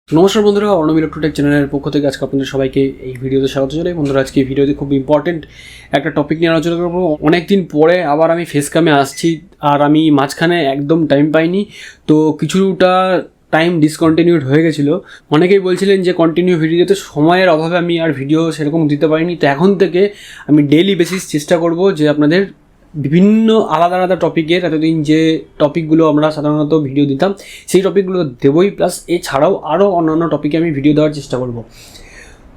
নমস্কার বন্ধুরা, অর্ণব ইলেকট্রোটেক চ্যানেলের পক্ষ থেকে আজকে আপনাদের সবাইকে এই ভিডিওতে স্বাগত জানাই। বন্ধুরা, আজকে এই ভিডিওতে খুব ইম্পর্টেন্ট একটা টপিক নিয়ে আলোচনা করবো। অনেকদিন পরে আবার আমি ফেস ক্যামে আসছি, আর আমি মাঝখানে একদম টাইম পাইনি, তো কিছুটা টাইম ডিসকন্টিনিউড হয়ে গেছিলো। অনেকেই বলছিলেন যে কন্টিনিউ ভিডিও দিতে, সময়ের অভাবে আমি আর ভিডিও সেরকম দিতে পারিনি। তো এখন থেকে আমি ডেইলি বেসিস চেষ্টা করব যে আপনাদের বিভিন্ন আলাদা আলাদা টপিকের, এতদিন যে টপিকগুলো আমরা সাধারণত ভিডিও দিতাম সেই টপিকগুলো দেবই, প্লাস এছাড়াও আরও অন্যান্য টপিকে আমি ভিডিও দেওয়ার চেষ্টা করব।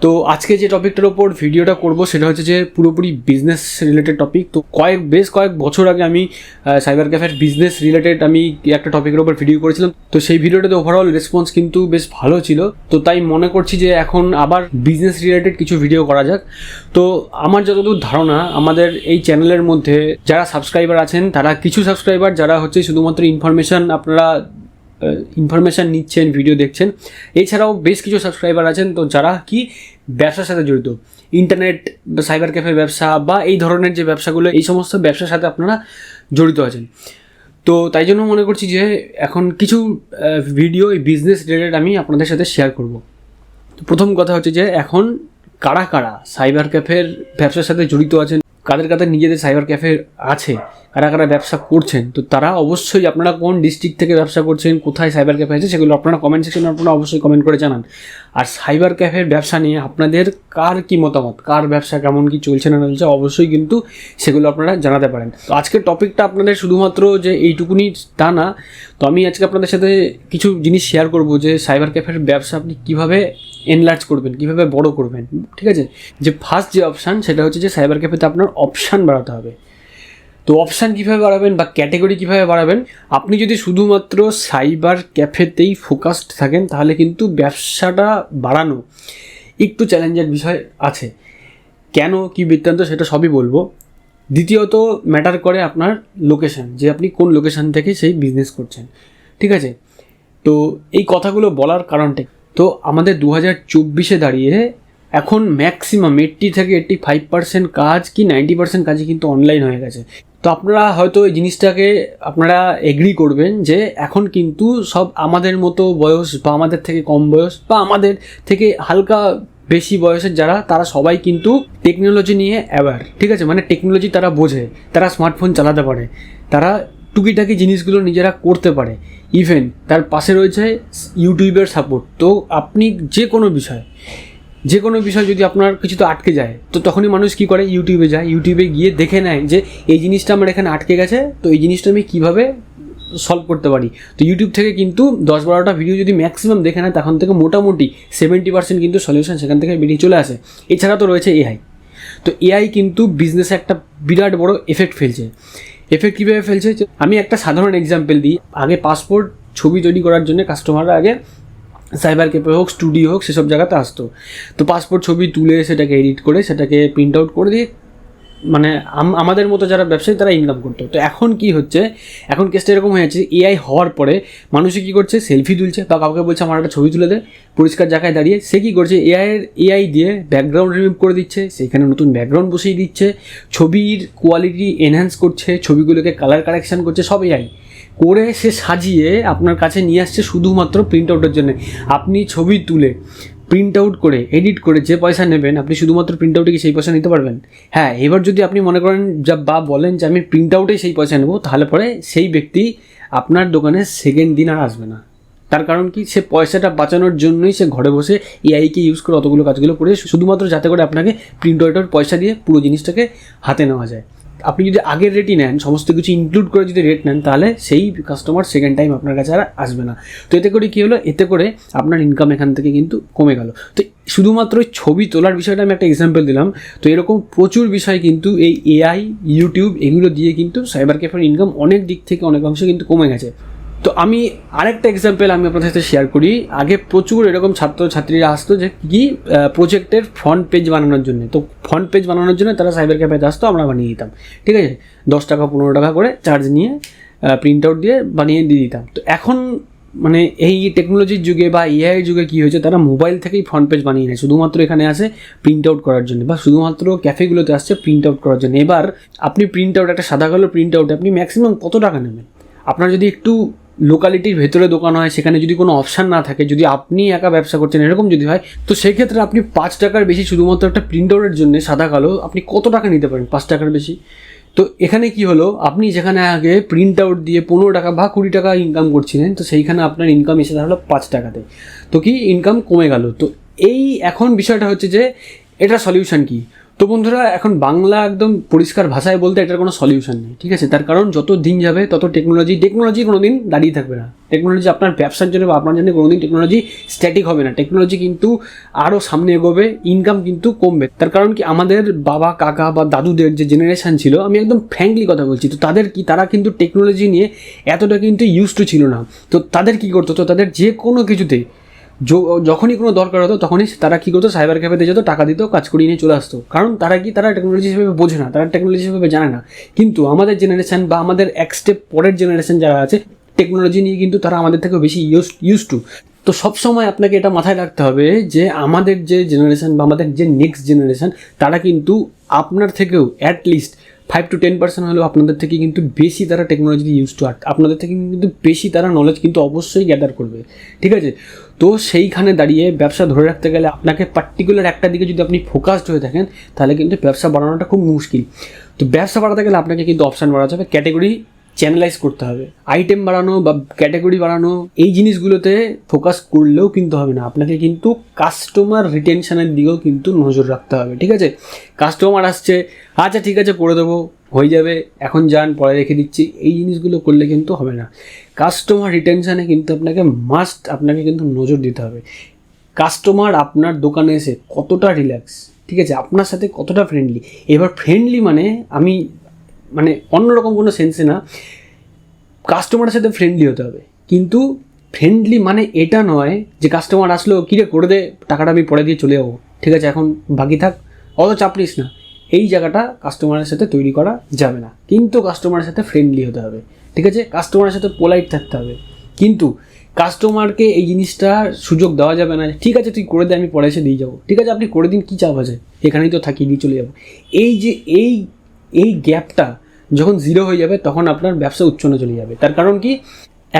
তো আজকে যে টপিকটার ওপর ভিডিওটা করব সেটা হচ্ছে যে পুরোপুরি বিজনেস রিলেটেড টপিক। তো বেশ কয়েক বছর আগে আমি সাইবার ক্যাফের বিজনেস রিলেটেড আমি একটা টপিকের ওপর ভিডিও করেছিলাম। তো সেই ভিডিওটাতে ওভারঅল রেসপন্স কিন্তু বেশ ভালো ছিল। তো তাই মনে করছি যে এখন আবার বিজনেস রিলেটেড কিছু ভিডিও করা যাক। তো আমার যতদূর ধারণা, আমাদের এই চ্যানেলের মধ্যে যারা সাবস্ক্রাইবার আছেন, তারা কিছু সাবস্ক্রাইবার যারা হচ্ছে শুধুমাত্র ইনফরমেশান নিচ্ছেন, ভিডিও দেখছেন। এছাড়াও বেশ কিছু সাবস্ক্রাইবার আছেন তো যারা কি ব্যবসার সাথে জড়িত, ইন্টারনেট বা সাইবার ক্যাফে ব্যবসা বা এই ধরনের যে ব্যবসাগুলো, এই সমস্ত ব্যবসার সাথে আপনারা জড়িত আছেন। তো তাই জন্য মনে করছি যে এখন কিছু ভিডিও এই বিজনেস রিলেটেড আমি আপনাদের সাথে শেয়ার করব। তো প্রথম কথা হচ্ছে যে এখন কারা কারা সাইবার ক্যাফের ব্যবসার সাথে জড়িত আছেন, কাদের কাদের নিজেদের সাইবার ক্যাফে আছে, কারা কারা ব্যবসা করছেন। তো তারা অবশ্যই, আপনারা কোন ডিস্ট্রিক্ট থেকে ব্যবসা করছেন, কোথায় সাইবার ক্যাফে আছে, সেগুলো আপনারা কমেন্ট সেকশনে আপনারা অবশ্যই কমেন্ট করে জানান। আর সাইবার ক্যাফের ব্যবসা নিয়ে আপনাদের কার কি মতামত, কার ব্যবসা কেমন কি চলছে না চলছে, অবশ্যই কিন্তু সেগুলো আপনারা জানাতে পারেন। তো আজকের টপিকটা আপনাদের শুধুমাত্র যে এইটুকুনি তা না, তো আমি আজকে আপনাদের সাথে কিছু জিনিস শেয়ার করব যে সাইবার ক্যাফের ব্যবসা আপনি কীভাবে এনলার্জ করবেন, কীভাবে বড় করবেন। ঠিক আছে, যে ফার্স্ট যে অপশান সেটা হচ্ছে যে সাইবার ক্যাফেতে আপনার অপশান বাড়াতে হবে। তো অপশান কীভাবে বাড়াবেন বা ক্যাটেগরি কীভাবে বাড়াবেন, আপনি যদি শুধুমাত্র সাইবার ক্যাফেতেই ফোকাসড থাকেন তাহলে কিন্তু ব্যবসাটা বাড়ানো একটু চ্যালেঞ্জের বিষয় আছে। কেন, কি বৃত্তান্ত, সেটা সবই বলবো। দ্বিতীয়ত ম্যাটার করে আপনার লোকেশান, যে আপনি কোন লোকেশান থেকে সেই বিজনেস করছেন। ঠিক আছে, তো এই কথাগুলো বলার কারণটা, তো আমাদের 2024-এ দাঁড়িয়ে এখন ম্যাক্সিমাম 80 থেকে 85% কাজ কি 90% কাজই কিন্তু অনলাইন হয়ে গেছে। তো আপনারা হয়তো এই জিনিসটাকে আপনারা এগ্রি করবেন যে এখন কিন্তু সব আমাদের মতো বয়স বা আমাদের থেকে কম বয়স বা আমাদের থেকে হালকা বেশি বয়সের যারা, তারা সবাই কিন্তু টেকনোলজি নিয়ে অ্যাওয়্যার। ঠিক আছে, মানে টেকনোলজি তারা বোঝে, তারা স্মার্টফোন চালাতে পারে, তারা টুকিটাকি জিনিসগুলো নিজেরা করতে পারে। ইভেন তার পাশে রয়েছে ইউটিউবের সাপোর্ট। তো আপনি যে কোনো বিষয় যদি আপনার কিছু তো আটকে যায়, তো তখনই মানুষ কী করে, ইউটিউবে যায়, ইউটিউবে গিয়ে দেখে নেয় যে এই জিনিসটা আমার এখানে আটকে গেছে, তো এই জিনিসটা আমি কীভাবে সলভ করতে পারি। তো ইউটিউব থেকে কিন্তু 10-12টা ভিডিও যদি ম্যাক্সিমাম দেখে নেয়, তখন থেকে মোটামুটি 70% কিন্তু সলিউশন সেখান থেকে বেরিয়ে চলে আসে। এছাড়া তো রয়েছে এআই। তো এআই কিন্তু বিজনেসে একটা বিরাট বড় এফেক্ট ফেলছে। কীভাবে ফেলছে, আমি একটা সাধারণ এক্সাম্পল দিই। আগে পাসপোর্ট ছবি তৈরি করার জন্য কাস্টমাররা আগে সাইবার ক্যাফে হোক, স্টুডিও হোক, সেসব জায়গাতে আসতো। তো পাসপোর্ট ছবি তুলে সেটাকে এডিট করে সেটাকে প্রিন্ট আউট করে দিয়ে, মানে আমাদের মতো যারা ব্যবসায়ী তারা ইনকাম করতো। তো এখন কি হচ্ছে, এখন কেসটা এরকম হয়ে যাচ্ছে, এআই হওয়ার পরে মানুষে কী করছে, সেলফি তুলছে বা কাউকে বলছে আমার একটা ছবি তুলে দে পরিষ্কার জায়গায় দাঁড়িয়ে। সে কী করছে, এআই দিয়ে ব্যাকগ্রাউন্ড রিমুভ করে দিচ্ছে, সেখানে নতুন ব্যাকগ্রাউন্ড বসিয়ে দিচ্ছে, ছবির কোয়ালিটি এনহ্যান্স করছে, ছবিগুলোকে কালার কারেকশান করছে, সব এআই করে সে সাজিয়ে আপনার কাছে নিয়ে আসছে শুধুমাত্র প্রিন্ট আউটের জন্য। আপনি ছবি তুলে প্রিন্ট আউট করে এডিট করে যে পয়সা নেবেন, আপনি শুধুমাত্র প্রিন্ট আউটে কি সেই পয়সা নিতে পারবেন? হ্যাঁ, এবার যদি আপনি মনে করেন বা বলেন যে আমি প্রিন্ট আউটেই সেই পয়সা নেবো, তাহলে পরে সেই ব্যক্তি আপনার দোকানে সেকেন্ড দিন আর আসবে না। তার কারণ কি, সে পয়সাটা বাঁচানোর জন্যই সে ঘরে বসে এআইকে ইউজ করে অতগুলো কাজগুলো করে, শুধুমাত্র যাতে করে আপনাকে প্রিন্ট আউটের পয়সা দিয়ে পুরো জিনিসটাকে হাতে নেওয়া যায়। আপনি যদি আগের রেটই নেন, সমস্ত কিছু ইনক্লুড করে যদি রেট নেন, তাহলে সেই কাস্টমার সেকেন্ড টাইম আপনার কাছে আর আসবে না। তো এতে করে কী হলো, এতে করে আপনার ইনকাম এখান থেকে কিন্তু কমে গেল। তো শুধুমাত্র ছবি তোলার বিষয়টা আমি একটা এক্সাম্পল দিলাম। তো এরকম প্রচুর বিষয় কিন্তু এই এআই, ইউটিউব, এগুলো দিয়ে কিন্তু সাইবার ক্যাফের ইনকাম অনেক দিক থেকে অনেক অংশে কিন্তু কমে গেছে। তো আমি আরেকটা এক্সাম্পল আমি আপনাদের সাথে শেয়ার করি। আগে প্রচুর এরকম ছাত্রছাত্রীরা আসতো যে কি প্রজেক্টের ফ্রন্ট পেজ বানানোর জন্য। তো ফ্রন্ট পেজ বানানোর জন্য তারা সাইবার ক্যাফেতে আসতো, আমরা বানিয়ে দিতাম। ঠিক আছে, 10 টাকা 15 টাকা করে চার্জ নিয়ে প্রিন্ট আউট দিয়ে বানিয়ে দিয়ে দিতাম। তো এখন মানে এই টেকনোলজির যুগে বা এআইয়ের যুগে কী হয়েছে, তারা মোবাইল থেকেই ফ্রন্ট পেজ বানিয়ে নেয়, শুধুমাত্র এখানে আসে প্রিন্ট আউট করার জন্য, বা শুধুমাত্র ক্যাফেগুলোতে আসছে প্রিন্ট আউট করার জন্য। এবার আপনি প্রিন্ট আউট, একটা সাদা কালো প্রিন্ট আউটে আপনি ম্যাক্সিমাম কত টাকা নেবেন? আপনার যদি একটু লোকালিটির ভেতরে দোকান হয়, সেখানে যদি কোনো অপশান না থাকে, যদি আপনি একা ব্যবসা করছেন এরকম যদি হয়, তো সেক্ষেত্রে আপনি 5 টাকার বেশি শুধুমাত্র একটা প্রিন্ট আউটের জন্য সাদা কালো আপনি কত টাকা নিতে পারেন? 5 টাকার বেশি। তো এখানে কি হলো, আপনি যেখানে আগে প্রিন্ট আউট দিয়ে 15 টাকা বা 20 টাকা ইনকাম করছিলেন, তো সেইখানে আপনার ইনকাম এসে দাঁড়ালো 5 টাকাতে। তো কি ইনকাম কমে গেল। তো এই এখন বিষয়টা হচ্ছে যে এটা সলিউশন কি? তো বন্ধুরা, এখন বাংলা একদম পরিষ্কার ভাষায় বলতে এটার কোনো সলিউশন নেই, ঠিক আছে? তার কারণ যত দিন যাবে তত টেকনোলজি কোনো দিন দাঁড়িয়ে থাকবে না। টেকনোলজি আপনার ব্যবসার জন্য বা আপনার জন্য কোনো দিন টেকনোলজি স্ট্যাটিক হবে না। টেকনোলজি কিন্তু আরও সামনে এগোবে, ইনকাম কিন্তু কমবে। তার কারণ কি, আমাদের বাবা কাকা বা দাদুদের যে জেনারেশান ছিল, আমি একদম ফ্র্যাঙ্কলি কথা বলছি, তো তারা কিন্তু টেকনোলজি নিয়ে এতটা কিন্তু ইউজ টু ছিল না। তো তাদের কী করতো, তো তাদের যে কোনো কিছুতেই যখনই কোনো দরকার হতো তখনই তারা কী করতো, সাইবার ক্যাফেতে যেত, টাকা দিত, কাজ করিয়ে নিয়ে চলে আসতো। কারণ তারা টেকনোলজি হিসেবে বোঝে না, তারা টেকনোলজি হিসেবে জানে না। কিন্তু আমাদের জেনারেশান বা আমাদের এক স্টেপ পরের জেনারেশান যারা আছে, টেকনোলজি নিয়ে কিন্তু তারা আমাদের থেকেও বেশি ইউজ টু। তো সবসময় আপনাকে এটা মাথায় রাখতে হবে যে আমাদের যে জেনারেশান বা আমাদের যে নেক্সট জেনারেশান, তারা কিন্তু আপনার থেকেও অ্যাটলিস্ট 5 to 10% হলেও আপনাদের থেকে কিন্তু বেশি তারা টেকনোলজি ইউজ টু, আপনাদের থেকে কিন্তু বেশি তারা নলেজ কিন্তু অবশ্যই গ্যাদার করবে, ঠিক আছে? তো সেইখানে দাঁড়িয়ে ব্যবসা ধরে রাখতে গেলে আপনাকে পার্টিকুলার একটা দিকে যদি আপনি ফোকাসড হয়ে থাকেন, তাহলে কিন্তু ব্যবসা বাড়ানোটা খুব মুশকিল। তো ব্যবসা বাড়াতে গেলে আপনাকে কিন্তু অপশান বাড়াতে হবে, ক্যাটেগরি চ্যানেলাইজ করতে হবে, আইটেম বাড়ানো বা ক্যাটাগরি বাড়ানো, এই জিনিসগুলোতে ফোকাস করলেও কিন্তু হবে না। আপনাকে কিন্তু কাস্টমার রিটেনশনের দিকেও কিন্তু নজর রাখতে হবে, ঠিক আছে? কাস্টমার আসছে, আচ্ছা ঠিক আছে করে দেবো, হয়ে যাবে, এখন যান, পরে রেখে দিচ্ছি, এই জিনিসগুলো করলে কিন্তু হবে না। কাস্টমার রিটেনশানে কিন্তু আপনাকে কিন্তু নজর দিতে হবে। কাস্টমার আপনার দোকানে এসে কতটা রিল্যাক্স, ঠিক আছে, আপনার সাথে কতটা ফ্রেন্ডলি। এবার ফ্রেন্ডলি মানে অন্যরকম কোনো সেন্সে না, কাস্টমারের সাথে ফ্রেন্ডলি হতে হবে। কিন্তু ফ্রেন্ডলি মানে এটা নয় যে কাস্টমার আসলো, কিরে করে দে, টাকাটা আমি পরে দিয়ে চলে যাবো, ঠিক আছে, এখন বাকি থাক, অত চাপ নিস না। এই জায়গাটা কাস্টমারের সাথে তৈরি করা যাবে না। কিন্তু কাস্টমারের সাথে ফ্রেন্ডলি হতে হবে, ঠিক আছে, কাস্টমারের সাথে পোলাইট থাকতে হবে। কিন্তু কাস্টমারকে এই জিনিসটা সুযোগ দেওয়া যাবে না, ঠিক আছে তুই করে দে, আমি পরে এসে দিয়ে যাবো, ঠিক আছে আপনি করে দিন, কী চাপ আছে, এখানেই তো থাকি, দিয়ে চলে যাবো। এই গ্যাপটা যখন জিরো হয়ে যাবে, তখন আপনার ব্যবসা উচ্চনে চলে যাবে। তার কারণ কি,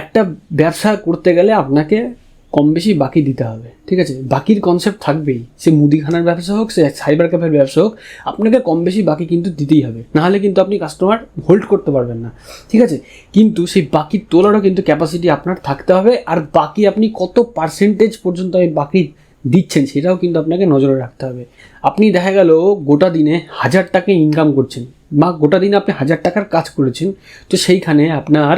একটা ব্যবসা করতে গেলে আপনাকে কম বেশি বাকি দিতে হবে, ঠিক আছে? বাকির কনসেপ্ট থাকবেই, সে মুদিখানার ব্যবসা হোক, সে সাইবার ক্যাফের ব্যবসা হোক, আপনাকে কম বেশি বাকি কিন্তু দিতেই হবে, নাহলে কিন্তু আপনি কাস্টমার হোল্ড করতে পারবেন না, ঠিক আছে? কিন্তু সেই বাকি তোলারও কিন্তু ক্যাপাসিটি আপনার থাকতে হবে। আর বাকি আপনি কত পার্সেন্টেজ পর্যন্ত বাকি দিচ্ছেন সেটাও কিন্তু আপনাকে নজরে রাখতে হবে। আপনি দেখা গেল গোটা দিনে 1000 টাকা ইনকাম করছেন, বা গোটা দিনে আপনি 1000 টাকার কাজ করেছেন, তো সেইখানে আপনার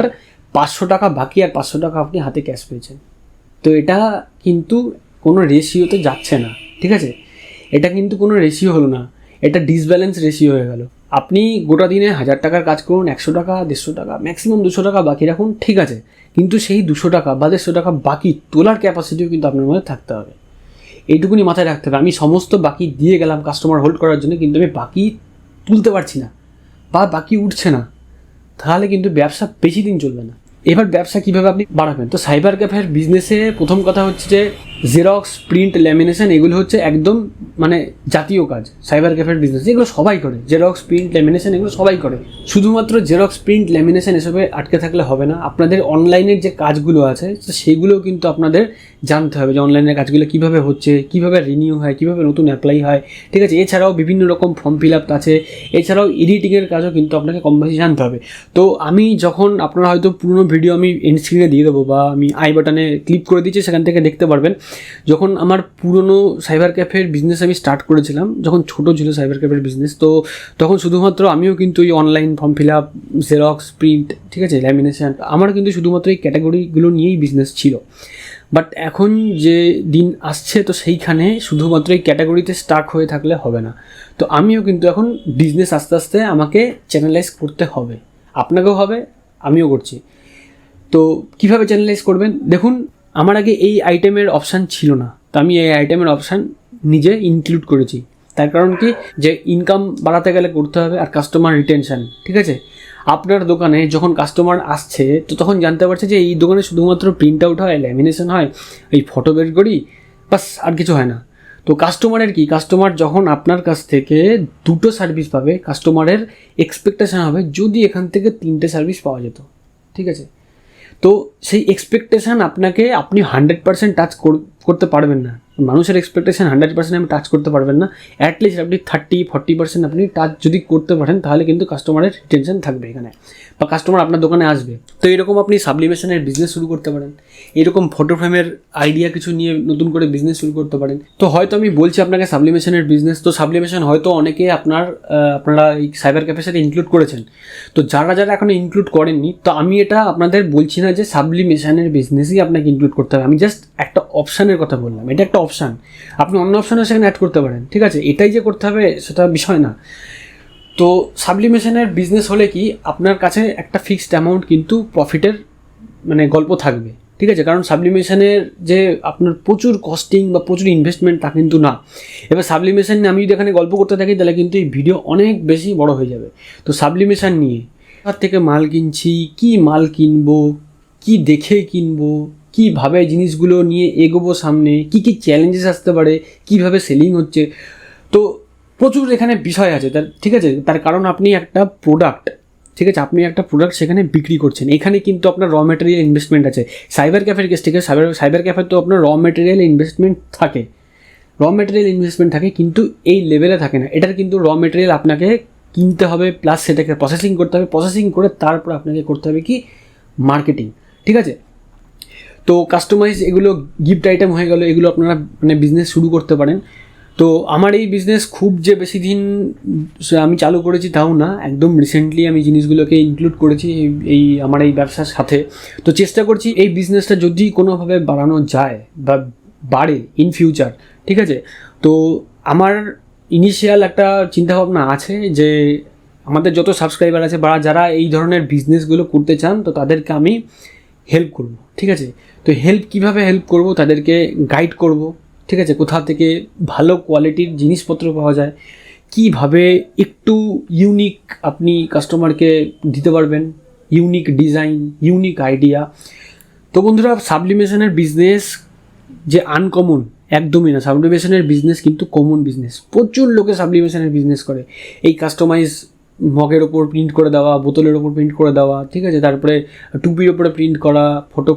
500 টাকা বাকি আর 500 টাকা আপনি হাতে ক্যাশ পেয়েছেন। তো এটা কিন্তু কোনো রেশিওতে যাচ্ছে না, ঠিক আছে? এটা কিন্তু কোনো রেশিও হলো না, এটা ডিসব্যালেন্স রেশিও হয়ে গেল। আপনি গোটা দিনে 1000 টাকার কাজ করুন, 100 টাকা 150 টাকা ম্যাক্সিমাম 200 টাকা বাকি রাখুন, ঠিক আছে, কিন্তু সেই 200 টাকা বা 150 টাকা বাকি তোলার ক্যাপাসিটিও কিন্তু আপনার মধ্যে থাকতে হবে। এইটুকুনি মাথায় রাখতে হবে। আমি সমস্ত বাকি দিয়ে গেলাম কাস্টমার হোল্ড করার জন্য, কিন্তু আমি বাকি তুলতে পারছি না বা বাকি উঠছে না, তাহলে কিন্তু ব্যবসা বেশি দিন চলবে না। এবার ব্যবসা কীভাবে আপনি বাড়াবেন? তো সাইবার ক্যাফের বিজনেসে প্রথম কথা হচ্ছে যে জেরক্স, প্রিন্ট, ল্যামিনেশন, এগুলো হচ্ছে একদম জাতীয় কাজ। সাইবার ক্যাফের বিজনেস এগুলো সবাই করে, জেরক্স, প্রিন্ট, ল্যামিনেশন এগুলো সবাই করে। শুধুমাত্র জেরক্স, প্রিন্ট, ল্যামিনেশন এসবে আটকে থাকলে হবে না। আপনাদের অনলাইনের যে কাজগুলো আছে তো সেগুলোও কিন্তু আপনাদের জানতে হবে, যে অনলাইনের কাজগুলো কীভাবে হচ্ছে, কীভাবে রিনিউ হয়, কীভাবে নতুন অ্যাপ্লাই হয়, ঠিক আছে? এছাড়াও বিভিন্ন রকম ফর্ম ফিল আপ আছে, এছাড়াও এডিটিংয়ের কাজও কিন্তু আপনাকে কম বেশি জানতে হবে। তো আমি যখন, আপনারা হয়তো পুরনো ভিডিও আমি এন্ড স্ক্রিনে দিয়ে দেবো বা আমি আই বাটনে ক্লিক করে দিচ্ছি, সেখান থেকে দেখতে পারবেন। যখন আমার পুরনো সাইবার ক্যাফের বিজনেস আমি স্টার্ট করেছিলাম, যখন ছোটো ছিল সাইবার ক্যাফের বিজনেস, তো তখন শুধুমাত্র আমিও কিন্তু এই online form fill up, xerox, print, ঠিক আছে, ল্যামিনেশন, আমার কিন্তু শুধুমাত্র এই ক্যাটাগরিগুলো নিয়েই বিজনেস ছিল। বাট এখন যে দিন আসছে, তো সেইখানে শুধুমাত্র এই ক্যাটাগরিতে স্টার্ট হয়ে থাকলে হবে না। তো আমিও কিন্তু এখন বিজনেস আস্তে আস্তে আমাকে চ্যানেলাইজ করতে হবে, আপনাকেও হবে, আমিও করছি। তো কীভাবে চ্যানেলাইজ করবেন? দেখুন, আমার আগে এই আইটেমের অপশান ছিল না, তো আমি এই আইটেমের অপশান নিজে ইনক্লুড করেছি। তার কারণ কি, যে ইনকাম বাড়াতে গেলে করতে হবে, আর কাস্টমার রিটেনশন, ঠিক আছে? আপনার দোকানে যখন কাস্টমার আসছে, তো তখন জানতে পারছে যে এই দোকানে শুধুমাত্র প্রিন্ট আউট হয়, ল্যামিনেশন হয়, এই ফটো বের করি, বাস, আর কিছু হয় না। তো কাস্টমারের কি, কাস্টমার যখন আপনার কাছ থেকে দুটো সার্ভিস পাবে, কাস্টমারের এক্সপেকটেশন হবে যদি এখান থেকে 3টে সার্ভিস পাওয়া যেত, ঠিক আছে? তো সেই এক্সপেকটেশান আপনি 100% টাচ করতে পারবেন না। মানুষের এক্সপেকটেশান 100% আপনি টাচ করতে পারবেন না। অ্যাটলিস্ট আপনি 30-40% আপনি টাচ যদি করতে পারেন, তাহলে কিন্তু কাস্টমারের রিটেনশন থাকবে এখানে, বা কাস্টমার আপনার দোকানে আসবে। তো এরকম আপনি সাবলিমেশনের বিজনেস শুরু করতে পারেন, এরকম ফটো ফ্রেমের আইডিয়া কিছু নিয়ে নতুন করে বিজনেস শুরু করতে পারেন। তো হয়তো আমি বলছি আপনাকে সাবলিমেশনের বিজনেস, তো সাবলিমেশন হয়তো অনেকে আপনারা এই সাইবার ক্যাফের সাথে ইনক্লুড করেছেন। তো যারা এখনো ইনক্লুড করেননি, তো আমি এটা আপনাদের বলছি না যে সাবলিমেশনের বিজনেসই আপনাকে ইনক্লুড করতে হবে, আমি জাস্ট একটা অপশানের কথা বললাম। এটা একটা অপশান, আপনি অন্য অপশানও সেখানে অ্যাড করতে পারেন, ঠিক আছে? এটাই যে করতে হবে সেটা বিষয় না। তো সাবলিমেশনের বিজনেস হলে কি, আপনার কাছে একটা ফিক্সড অ্যামাউন্ট কিন্তু প্রফিটের গল্প থাকবে, ঠিক আছে? কারণ সাবলিমেশনের যে আপনার প্রচুর কস্টিং বা প্রচুর ইনভেস্টমেন্ট তা কিন্তু না। এবার সাবলিমেশন নিয়ে আমি যদি এখানে গল্প করতে থাকি, তাহলে কিন্তু এই ভিডিও অনেক বেশি বড় হয়ে যাবে। তো সাবলিমেশন নিয়ে তার থেকে মাল কিনছি, কি মাল কিনবো, কি দেখে কিনবো, কীভাবে জিনিসগুলো নিয়ে এগোবো সামনে, কী চ্যালেঞ্জেস আসতে পারে, কীভাবে সেলিং হচ্ছে, তো প্রচুর এখানে বিষয় আছে তার, ঠিক আছে? তার কারণ আপনি একটা প্রোডাক্ট, ঠিক আছে, আপনি একটা প্রোডাক্ট সেখানে বিক্রি করছেন, এখানে কিন্তু আপনার র মেটেরিয়াল ইনভেস্টমেন্ট আছে। সাইবার ক্যাফের কেস থেকে সাইবার ক্যাফের তো আপনার র মেটেরিয়াল ইনভেস্টমেন্ট থাকে, কিন্তু এই লেভেলে থাকে না। এটার কিন্তু র মেটেরিয়াল আপনাকে কিনতে হবে, প্লাস সেটাকে প্রসেসিং করতে হবে, প্রসেসিং করে তারপর আপনাকে করতে হবে কি, মার্কেটিং, ঠিক আছে? তো কাস্টমাইজ এগুলো গিফট আইটেম হয়ে গেল, এগুলো আপনারা বিজনেস শুরু করতে পারেন। তো আমার এই বিজনেস খুব যে বেশি দিন আমি চালু করেছি তাও না, একদম রিসেন্টলি আমি জিনিসগুলোকে ইনক্লুড করেছি এই আমার এই ব্যবসার সাথে। তো চেষ্টা করছি এই বিজনেসটা যদি কোনোভাবে বাড়ানো যায় বা বাড়ে ইন ফিউচার, ঠিক আছে? তো আমার ইনিশিয়াল একটা চিন্তাভাবনা আছে যে আমাদের যত সাবস্ক্রাইবার আছে বা যারা এই ধরনের বিজনেসগুলো করতে চান, তো তাদেরকে আমি হেল্প করব, ঠিক আছে? তো কীভাবে হেল্প করব, তাদেরকে গাইড করব, ঠিক আছে? কোথা থেকে ভালো কোয়ালিটির জিনিসপত্র পাওয়া যায়, কীভাবে একটু ইউনিক আপনি কাস্টমারকে দিতে পারবেন, ইউনিক ডিজাইন, ইউনিক আইডিয়া। তো বন্ধুরা, সাবলিমেশনের বিজনেস যে আনকমন একদমই না, সাবলিমেশনের বিজনেস কিন্তু কমন বিজনেস। প্রচুর লোকে সাবলিমেশনের বিজনেস করে, এই কাস্টমাইজ মগের ওপর প্রিন্ট করে দেওয়া, বোতলের ওপর প্রিন্ট করে দেওয়া, ঠিক আছে? তারপরে টুপির ওপরে প্রিন্ট করা, ফটো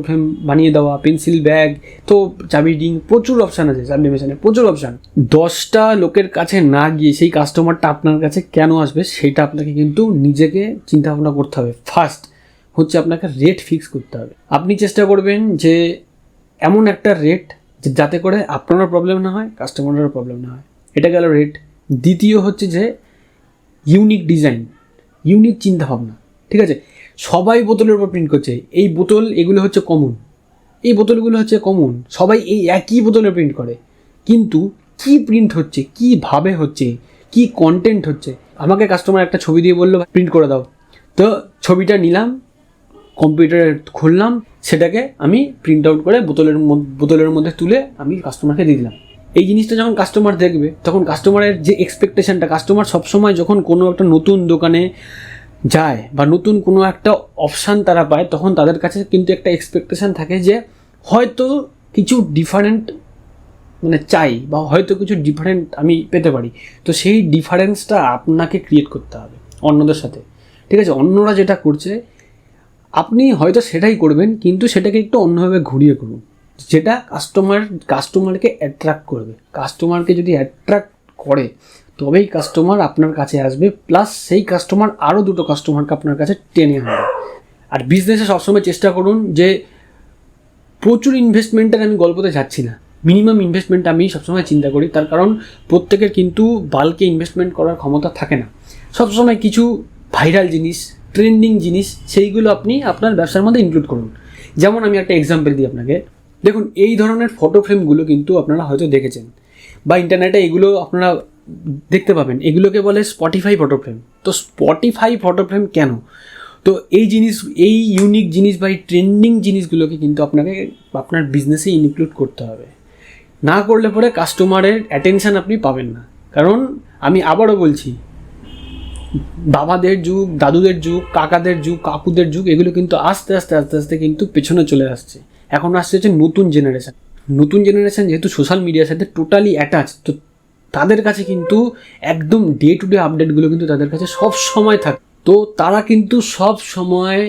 ফ্রেম বানিয়ে দেওয়া, পেন্সিল ব্যাগ, তো চাবি রিং, প্রচুর অপশান আছে সাবলিমেশনে, প্রচুর অপশান। 10টা লোকের কাছে না গিয়ে সেই কাস্টমারটা আপনার কাছে কেন আসবে, সেটা আপনাকে কিন্তু নিজেকে চিন্তাভাবনা করতে হবে। ফার্স্ট হচ্ছে আপনাকে রেট ফিক্স করতে হবে। আপনি চেষ্টা করবেন যে এমন একটা রেট যাতে করে আপনারও প্রবলেম না হয়, কাস্টমারেরও প্রবলেম না হয়, এটা গেল রেট। দ্বিতীয় হচ্ছে যে ইউনিক ডিজাইন, ইউনিক চিন্তাভাবনা, ঠিক আছে? সবাই বোতলের উপর প্রিন্ট করছে, এই বোতল এগুলো হচ্ছে কমন, এই বোতলগুলো হচ্ছে কমন, সবাই এই একই বোতলে প্রিন্ট করে, কিন্তু কি প্রিন্ট হচ্ছে, কীভাবে হচ্ছে, কি কন্টেন্ট হচ্ছে। আমাকে কাস্টমার একটা ছবি দিয়ে বললো প্রিন্ট করে দাও, তো ছবিটা নিলাম, কম্পিউটারে খুললাম, সেটাকে আমি প্রিন্ট আউট করে বোতলের মধ্যে তুলে আমি কাস্টমারকে দিয়ে দিলাম। এই জিনিসটা যখন কাস্টমার দেখবে, তখন কাস্টমারের যে এক্সপেকটেশনটা, কাস্টমার সবসময় যখন কোনো একটা নতুন দোকানে যায় বা নতুন কোনো একটা অপশান তারা পায়, তখন তাদের কাছে কিন্তু একটা এক্সপেকটেশান থাকে যে হয়তো কিছু ডিফারেন্ট চাই, বা হয়তো কিছু ডিফারেন্ট আমি পেতে পারি। তো সেই ডিফারেন্সটা আপনাকে ক্রিয়েট করতে হবে অন্যদের সাথে, ঠিক আছে? অন্যরা যেটা করছে আপনি হয়তো সেটাই করবেন, কিন্তু সেটাকে একটু অন্যভাবে ঘুরিয়ে করুন, যেটা কাস্টমারকে অ্যাট্রাক্ট করবে। কাস্টমারকে যদি অ্যাট্রাক্ট করে, তবেই কাস্টমার আপনার কাছে আসবে, প্লাস সেই কাস্টমার আরও দুটো কাস্টমারকে আপনার কাছে টেনে আনবে। আর বিজনেসে সবসময় চেষ্টা করুন যে প্রচুর ইনভেস্টমেন্টের আমি গল্পতে যাচ্ছি না, মিনিমাম ইনভেস্টমেন্ট আমি সবসময় চিন্তা করি। তার কারণ প্রত্যেকের কিন্তু বাল্কে ইনভেস্টমেন্ট করার ক্ষমতা থাকে না। সবসময় কিছু ভাইরাল জিনিস, ট্রেন্ডিং জিনিস, সেইগুলো আপনি আপনার ব্যবসার মধ্যে ইনক্লুড করুন। যেমন আমি একটা এক্সাম্পল দিই আপনাকে, দেখুন এই ধরনের ফটো ফ্রেমগুলো কিন্তু আপনারা হয়তো দেখেছেন বা ইন্টারনেটে এগুলো আপনারা দেখতে পাবেন, এগুলোকে বলে স্পটিফাই ফটো ফ্রেম। তো স্পটিফাই ফটো ফ্রেম কেন? তো এই ইউনিক জিনিস বা এই ট্রেন্ডিং জিনিসগুলোকে কিন্তু আপনাকে আপনার বিজনেসে ইনক্লুড করতে হবে। না করলে পরে কাস্টমারের অ্যাটেনশান আপনি পাবেন না। কারণ আমি আবারও বলছি, বাবাদের যুগ, দাদুদের যুগ, কাকাদের যুগ, কাকুদের যুগ, এগুলো কিন্তু আস্তে আস্তে কিন্তু পেছনে চলে আসছে। এখন আসছে হচ্ছে নতুন জেনারেশান যেহেতু সোশ্যাল মিডিয়ার সাথে টোটালি অ্যাটাচ, তো তাদের কাছে কিন্তু একদম ডে টু ডে আপডেটগুলো কিন্তু তাদের কাছে সব সময় থাকে। তো তারা কিন্তু সব সময়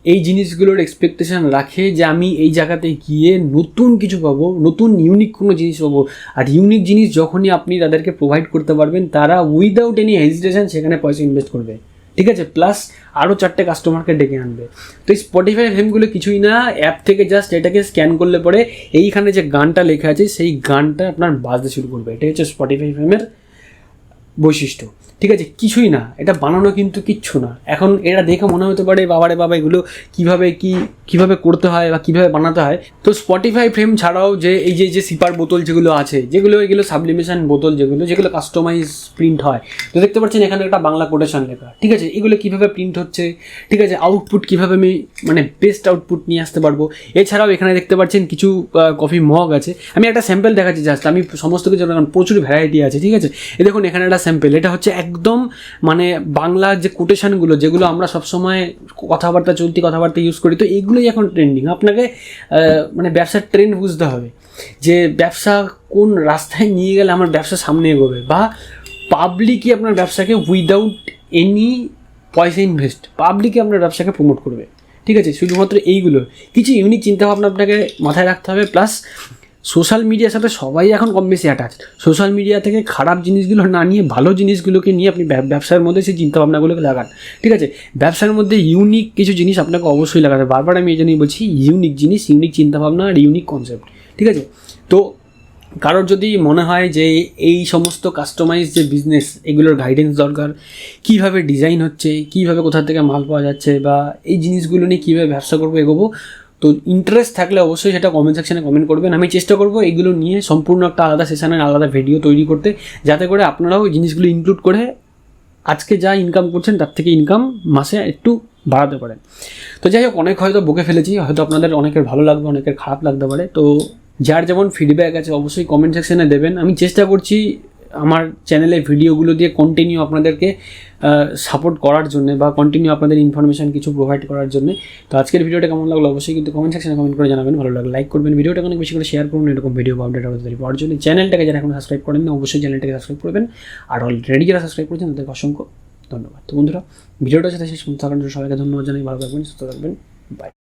এই জিনিসগুলোর এক্সপেকটেশন রাখে যে আমি এই জায়গাতে গিয়ে নতুন কিছু পাবো, নতুন ইউনিক কোনো জিনিস পাবো। আর ইউনিক জিনিস যখনই আপনি তাদেরকে প্রোভাইড করতে পারবেন, তারা উইদাউট এনি হেজিটেশন সেখানে পয়সা ইনভেস্ট করবে, ঠিক আছে, প্লাস আরও 4টে কাস্টমারকে ডেকে আনবে। তো এই স্পটিফাই ফেমগুলো কিছুই না, অ্যাপ থেকে জাস্ট এটাকে স্ক্যান করলে পরে এইখানে যে গানটা লেখা আছে সেই গানটা আপনার বাজতে শুরু করবে। এটা হচ্ছে স্পটিফাই ফেমের বৈশিষ্ট্য, ঠিক আছে, কিছুই না, এটা বানানো কিন্তু কিচ্ছু না। এখন এটা দেখে মনে হতে পারে বাবারে বাবা এগুলো কীভাবে করতে হয় বা কীভাবে বানাতে হয়। তো স্পটিফাই ফ্রেম ছাড়াও যে এই যে সিপার বোতল যেগুলো আছে, এগুলো সাবলিমেশন বোতল যেগুলো কাস্টমাইজ প্রিন্ট হয়, তো দেখতে পাচ্ছেন এখানে একটা বাংলা কোটেশন লেখা, ঠিক আছে, এগুলো কীভাবে প্রিন্ট হচ্ছে, ঠিক আছে, আউটপুট কীভাবে আমি মানে বেস্ট আউটপুট নিয়ে আসতে পারবো। এছাড়াও এখানে দেখতে পাচ্ছেন কিছু কফি মগ আছে, আমি একটা স্যাম্পল দেখাচ্ছি জাস্ট, আমি সমস্ত কিছু প্রচুর ভ্যারাইটি আছে, ঠিক আছে। দেখুন এখানে একটা স্যাম্পল, এটা হচ্ছে একদম মানে বাংলা যে কোটেশনগুলো যেগুলো আমরা সবসময় চলতি কথাবার্তা ইউজ করি, তো এইগুলোই এখন ট্রেন্ডিং। আপনাকে মানে ব্যবসার ট্রেন্ড বুঝতে হবে যে ব্যবসা কোন রাস্তায় নিয়ে গেলে আমার ব্যবসা সামনে এগোবে, বা পাবলিকই আপনার ব্যবসাকে উইদাউট এনি পয়সা ইনভেস্ট পাবলিকই আপনার ব্যবসাকে প্রমোট করবে, ঠিক আছে। শুধুমাত্র এইগুলো কিছু ইউনিক চিন্তাভাবনা আপনাকে মাথায় রাখতে হবে। প্লাস সোশ্যাল মিডিয়ার সাথে সবাই এখন কম বেশি অ্যাটাচ। সোশ্যাল মিডিয়া থেকে খারাপ জিনিসগুলো না নিয়ে ভালো জিনিসগুলোকে নিয়ে আপনি ব্যবসার মধ্যে সেই চিন্তাভাবনাগুলোকে লাগান, ঠিক আছে। ব্যবসার মধ্যে ইউনিক কিছু জিনিস আপনাকে অবশ্যই লাগাতে, বারবার আমি এই জন্যই বলছি ইউনিক জিনিস, ইউনিক চিন্তাভাবনা আর ইউনিক কনসেপ্ট, ঠিক আছে। তো কারোর যদি মনে হয় যে এই সমস্ত কাস্টমাইজ যে বিজনেস এগুলোর গাইডেন্স দরকার, কীভাবে ডিজাইন হচ্ছে, কীভাবে কোথা থেকে মাল পাওয়া যাচ্ছে, বা এই জিনিসগুলো নিয়ে কীভাবে ব্যবসা করবো এগোবো, তো ইন্টারেস্ট থাকলে অবশ্যই সেটা কমেন্ট সেকশনে কমেন্ট করবেন। আমি চেষ্টা করবো এগুলো নিয়ে সম্পূর্ণ একটা আলাদা সেশনের আলাদা ভিডিও তৈরি করতে, যাতে করে আপনারাও এই জিনিসগুলো ইনক্লুড করে আজকে যা ইনকাম করছেন তার থেকে ইনকাম মাসে একটু বাড়াতে পারেন। তো যাই হোক, অনেক হয়তো বকে ফেলেছি, হয়তো আপনাদের অনেকের ভালো লাগবে, অনেকের খারাপ লাগতে পারে। তো যার যেমন ফিডব্যাক আছে অবশ্যই কমেন্ট সেকশনে দেবেন। আমি চেষ্টা করছি আমার চ্যানেলে ভিডিওগুলো দিয়ে কন্টিনিউ আপনাদেরকে সাপোর্ট করার জন্য, বা কন্টিনিউ আপনাদের ইনফরমেশান কিছু প্রোভাইড করার জন্য। তো আজকের ভিডিওটা কেমন লাগলো অবশ্যই কিন্তু কমেন্ট সেকশনে কমেন্ট করে জানাবেন। ভালো লাগলে লাইক করবেন, ভিডিওটা অনেক বেশি করে শেয়ার করুন এরকম ভিডিও আপডেট আপনাদের পাওয়ার জন্য। চ্যানেলটাকে যারা এখন সাবস্ক্রাইব করেন না অবশ্যই চ্যানেলটাকে সাবস্ক্রাইব করবেন, আর অলরেডি যারা সাবস্ক্রাইব করেছেন তাদেরকে অসংখ্য ধন্যবাদ। তো বন্ধুরা ভিডিওটা সাথে শেষ থাকার জন্য সবাইকে ধন্যবাদ জানাই। ভালো থাকবেন, সুস্থ থাকবেন, বাই।